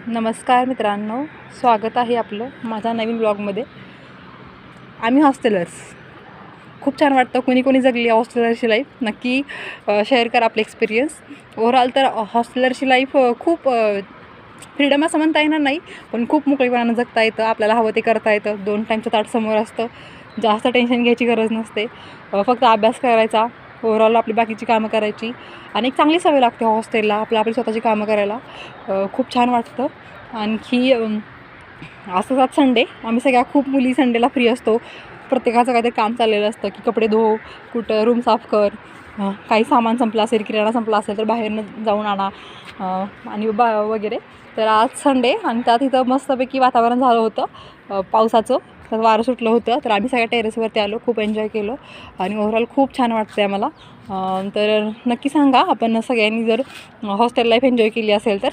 नमस्कार मित्रांनो, स्वागत आहे आपलं माझ्या नवीन ब्लॉगमध्ये. आम्ही हॉस्टेलर्स. खूप छान वाटतं. कोणी जगली हॉस्टेलरची लाईफ नक्की शेअर करा आपले एक्सपिरियन्स. ओव्हरऑल तर हॉस्टेलरची लाईफ खूप फ्रीडम असं म्हणता येणार नाही, पण खूप मोकळेपणानं जगता येतं. आपल्याला हवं ते करता येतं. 2 टाईमचं ताट समोर असतं. जास्त टेन्शन घ्यायची गरज नसते. फक्त अभ्यास करायचा, ओव्हरऑल आपली बाकीची कामं करायची आणि एक चांगली सवय लागते हॉस्टेलला आपली स्वतःची कामं करायला. खूप छान वाटतं. आणखी असंच आज संडे आम्ही सगळ्या खूप मुली संडेला फ्री असतो. प्रत्येकाचं काहीतरी काम चाललेलं असतं की कपडे धुव, कुठं रूम साफ कर, काही सामान संपलं असेल, किराणा संपला असेल तर बाहेरनं जाऊन आणा आणि वगैरे. तर आज संडे आणि त्यात इथं मस्तपैकी वातावरण झालं होतं पावसाचं. तर वारं सुटलं होतं, तर आम्ही सगळ्या टेरेसवरती आलो, खूप एन्जॉय केलं आणि ओव्हरऑल खूप छान वाटतं आहे मला. तर नक्की सांगा आपण सगळ्यांनी जर हॉस्टेल लाईफ एन्जॉय केली असेल तर.